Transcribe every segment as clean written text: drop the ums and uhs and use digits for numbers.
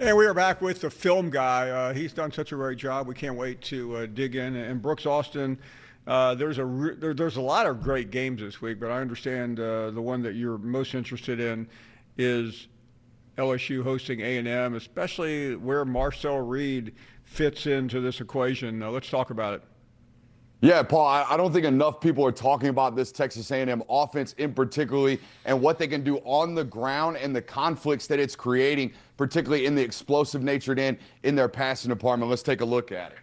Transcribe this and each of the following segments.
And we are back with the film guy. He's done such a great job. We can't wait to dig in. And Brooks Austin, there's a lot of great games this week, but I understand the one that you're most interested in is LSU hosting A&M, especially where Marcel Reed fits into this equation. Let's talk about it. Yeah, Paul, I don't think enough people are talking about this Texas A&M offense in particularly and what they can do on the ground and the conflicts that it's creating, particularly in the explosive natured end in their passing department. Let's take a look at it.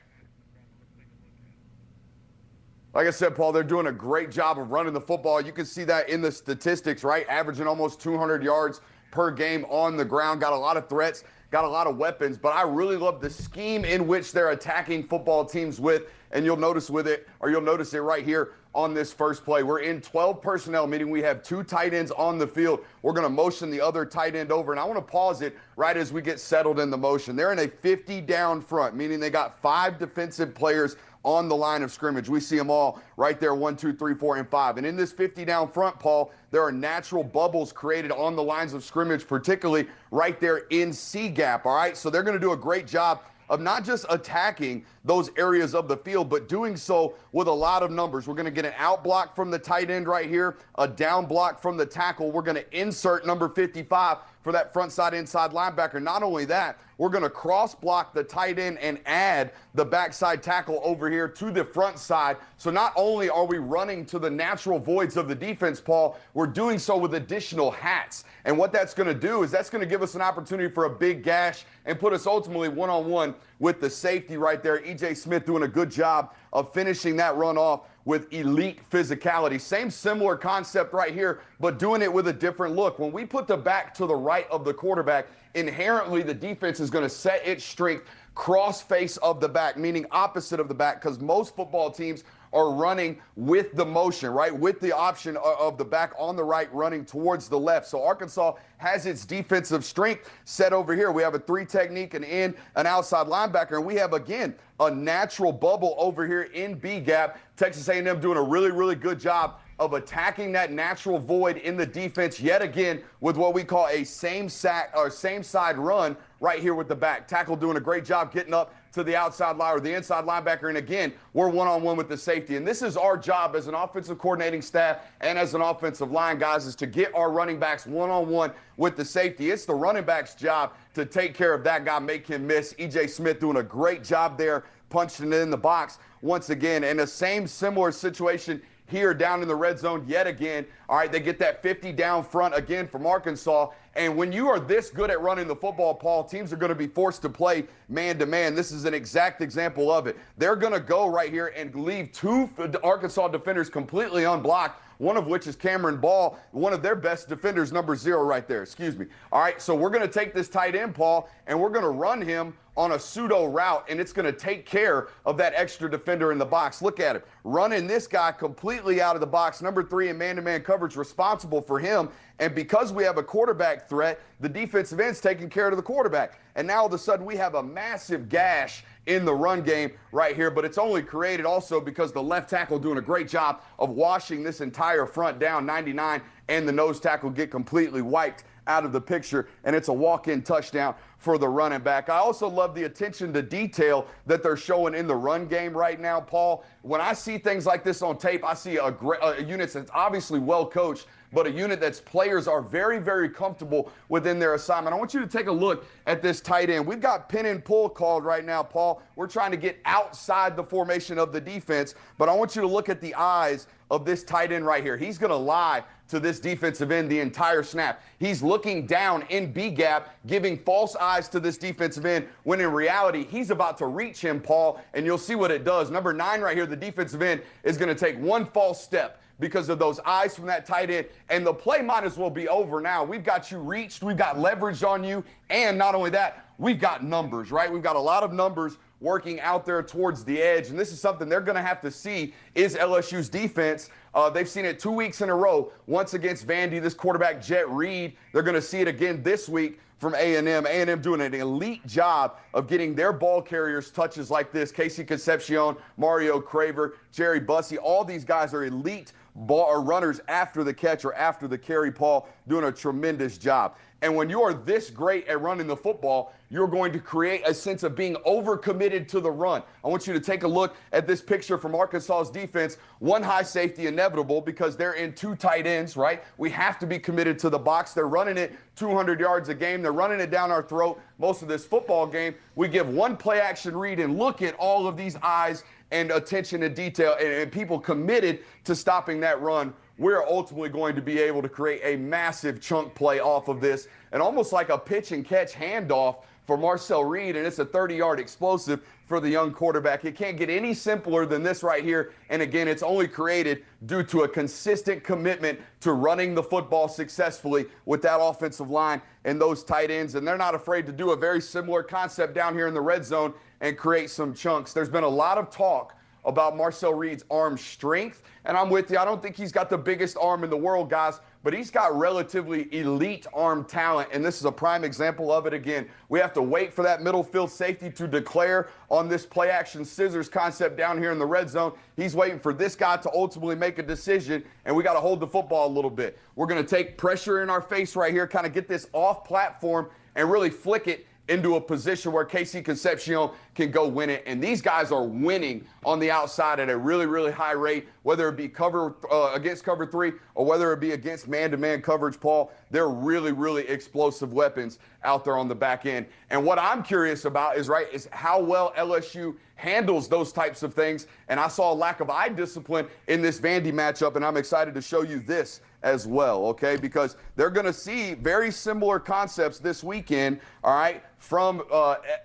Like I said, Paul, they're doing a great job of running the football. You can see that in the statistics, right? Averaging almost 200 yards per game on the ground. Got a lot of threats, got a lot of weapons, but I really love the scheme in which they're attacking football teams with. And you'll notice it right here on this first play. We're in 12 personnel, meaning we have 2 tight ends on the field. We're going to motion the other tight end over, and I want to pause it right as we get settled in the motion. They're in a 50 down front, meaning they got 5 defensive players on the line of scrimmage. We see them all right there, 1, 2, 3, 4, and 5. And in this 50 down front, Paul, there are natural bubbles created on the lines of scrimmage, particularly right there in C gap, all right? So they're going to do a great job of not just attacking those areas of the field, but doing so with a lot of numbers. We're going to get an out block from the tight end right here, a down block from the tackle. We're going to insert number 55 for that front side inside linebacker. Not only that, we're going to cross block the tight end and add the backside tackle over here to the front side. So not only are we running to the natural voids of the defense, Paul, we're doing so with additional hats. And what that's going to do is that's going to give us an opportunity for a big gash and put us ultimately one-on-one with the safety right there. E.J. Smith doing a good job of finishing that run off with elite physicality. Same similar concept right here, but doing it with a different look. When we put the back to the right of the quarterback, inherently the defense is going to set its strength cross face of the back, meaning opposite of the back, because most football teams are running with the motion, right? With the option of the back on the right running towards the left. So Arkansas has its defensive strength set over here. We have a 3 technique, an in, an outside linebacker, and we have, again, a natural bubble over here in B gap. Texas A&M doing a really, really good job of attacking that natural void in the defense yet again with what we call a same side run right here with the back. Tackle doing a great job getting up to the outside line or the inside linebacker. And again, we're one-on-one with the safety. And this is our job as an offensive coordinating staff and as an offensive line, guys, is to get our running backs one-on-one with the safety. It's the running back's job to take care of that guy, make him miss. E.J. Smith doing a great job there, punching it in the box once again. And the same similar situation here down in the red zone yet again. All right, they get that 50 down front again from Arkansas. And when you are this good at running the football, Paul, teams are going to be forced to play man-to-man. This is an exact example of it. They're going to go right here and leave 2 Arkansas defenders completely unblocked, one of which is Cameron Ball, one of their best defenders, number 0 right there. Excuse me. All right, so we're going to take this tight end, Paul, and we're going to run him on a pseudo route, and it's going to take care of that extra defender in the box. Look at it. Running this guy completely out of the box. Number 3 in man-to-man coverage responsible for him. And because we have a quarterback threat, the defensive end's taking care of the quarterback. And now all of a sudden we have a massive gash in the run game right here, but it's only created also because the left tackle doing a great job of washing this entire front down, 99, and the nose tackle get completely wiped out of the picture, and it's a walk-in touchdown for the running back. I also love the attention to detail that they're showing in the run game right now, Paul. When I see things like this on tape, I see a unit that's obviously well coached, but a unit that's players are very, very comfortable within their assignment. I want you to take a look at this tight end. We've got pin and pull called right now, Paul. We're trying to get outside the formation of the defense, but I want you to look at the eyes of this tight end right here. He's going to lie to this defensive end the entire snap. He's looking down in B gap, giving false eyes to this defensive end, when in reality, he's about to reach him, Paul, and you'll see what it does. Number 9 right here, the defensive end, is going to take one false step because of those eyes from that tight end, and the play might as well be over now. We've got you reached, we've got leverage on you, and not only that, we've got numbers, right? We've got a lot of numbers working out there towards the edge, and this is something they're going to have to see is LSU's defense. They've seen it 2 weeks in a row, once against Vandy, this quarterback Jet Reed. They're going to see it again this week from A&M. A&M doing an elite job of getting their ball carriers touches like this. Casey Concepcion, Mario Craver, Jerry Bussey, all these guys are elite ball or runners after the catch or after the carry, Paul, doing a tremendous job. And when you are this great at running the football, you're going to create a sense of being overcommitted to the run. I want you to take a look at this picture from Arkansas's defense. One high safety inevitable because they're in two tight ends, right? We have to be committed to the box. They're running it 200 yards a game. They're running it down our throat most of this football game. We give one play action read and look at all of these eyes and attention to detail and people committed to stopping that run. We're ultimately going to be able to create a massive chunk play off of this and almost like a pitch and catch handoff for Marcel Reed, and it's a 30-yard explosive for the young quarterback. It can't get any simpler than this right here. And again, it's only created due to a consistent commitment to running the football successfully with that offensive line and those tight ends. And they're not afraid to do a very similar concept down here in the red zone and create some chunks. There's been a lot of talk about Marcel Reed's arm strength, and I'm with you. I don't think he's got the biggest arm in the world, guys, but he's got relatively elite arm talent, and this is a prime example of it again. We have to wait for that middle field safety to declare on this play action scissors concept down here in the red zone. He's waiting for this guy to ultimately make a decision, and we got to hold the football a little bit. We're going to take pressure in our face right here, kind of get this off platform and really flick it into a position where KC Concepcion can go win it. And these guys are winning on the outside at a really, really high rate, whether it be cover against cover three or whether it be against man-to-man coverage, Paul. They're really, really explosive weapons out there on the back end. And what I'm curious about is how well LSU handles those types of things. And I saw a lack of eye discipline in this Vandy matchup, and I'm excited to show you this as well, okay? Because they're going to see very similar concepts this weekend, all right, from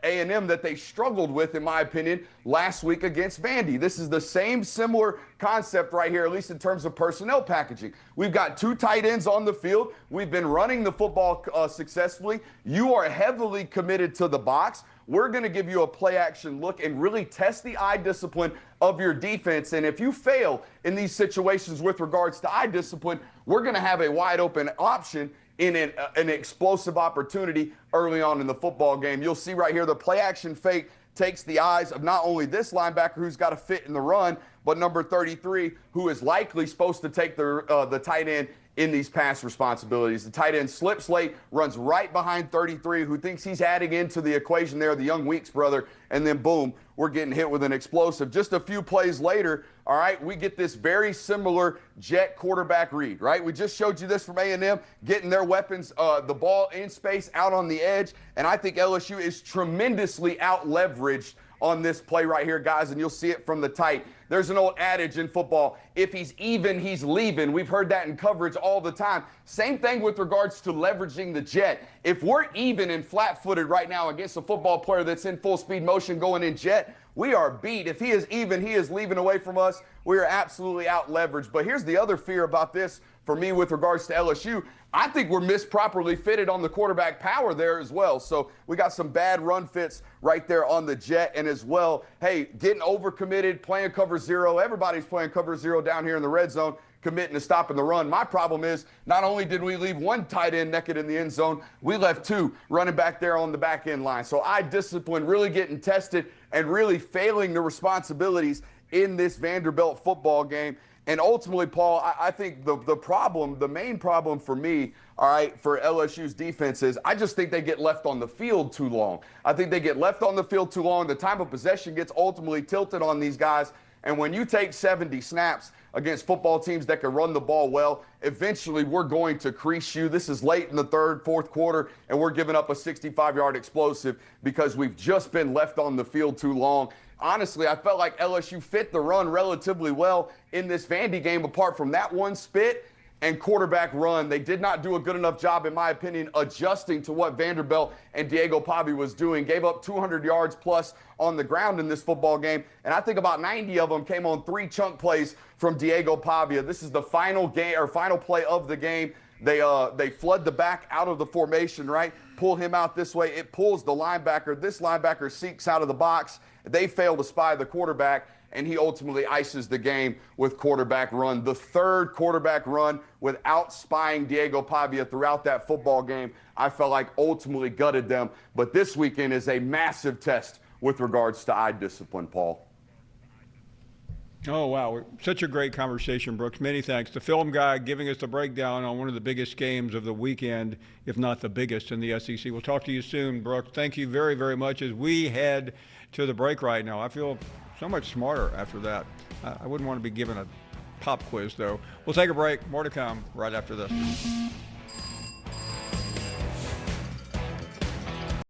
A&M that they struggled with, in my opinion, last week against Vandy. This is the same similar concept right here, at least in terms of personnel packaging. We've got two tight ends on the field. We've been running the football successfully. You are heavily committed to the box. We're going to give you a play action look and really test the eye discipline of your defense. And if you fail in these situations with regards to eye discipline, we're going to have a wide open option in an explosive opportunity early on in the football game. You'll see right here the play action fake takes the eyes of not only this linebacker who's got to fit in the run, but number 33, who is likely supposed to take the tight end in these pass responsibilities. The tight end slips late, runs right behind 33, who thinks he's adding into the equation there, the young Weeks brother, and then boom, we're getting hit with an explosive. Just a few plays later, all right, we get this very similar jet quarterback read, right? We just showed you this from A&M, getting their weapons, the ball in space, out on the edge, and I think LSU is tremendously out-leveraged on this play right here, guys, and you'll see it from the tight. There's an old adage in football, if he's even, he's leaving. We've heard that in coverage all the time. Same thing with regards to leveraging the jet. If we're even and flat-footed right now against a football player that's in full speed motion going in jet, we are beat. If he is even, he is leaving away from us. We are absolutely out-leveraged. But here's the other fear about this for me with regards to LSU. I think we're misproperly fitted on the quarterback power there as well. So we got some bad run fits right there on the jet. And as well, hey, getting overcommitted, playing cover zero. Everybody's playing cover zero down here in the red zone, committing to stopping the run. My problem is not only did we leave one tight end naked in the end zone, we left two running back there on the back end line. So eye discipline really getting tested and really failing the responsibilities in this Vanderbilt football game. And ultimately, Paul, I think the main problem for me, all right, for LSU's defense is I just think they get left on the field too long. I think they get left on the field too long. The time of possession gets ultimately tilted on these guys. And when you take 70 snaps against football teams that can run the ball well, eventually we're going to crease you. This is late in the third, fourth quarter, and we're giving up a 65-yard explosive because we've just been left on the field too long. Honestly, I felt like LSU fit the run relatively well in this Vandy game, apart from that one spit and quarterback run. They did not do a good enough job, in my opinion, adjusting to what Vanderbilt and Diego Pavia was doing. Gave up 200 yards plus on the ground in this football game, and I think about 90 of them came on 3 chunk plays from Diego Pavia. This is the final play of the game. They flood the back out of the formation, right? Pull him out this way. It pulls the linebacker. This linebacker seeks out of the box. They fail to spy the quarterback, and he ultimately ices the game with quarterback run. The third quarterback run without spying Diego Pavia throughout that football game, I felt like ultimately gutted them. But this weekend is a massive test with regards to eye discipline, Paul. Oh, wow. Such a great conversation, Brooks. Many thanks. The film guy giving us the breakdown on one of the biggest games of the weekend, if not the biggest in the SEC. We'll talk to you soon, Brooks. Thank you very, very much as we head to the break right now. I feel so much smarter after that. I wouldn't want to be given a pop quiz, though. We'll take a break. More to come right after this.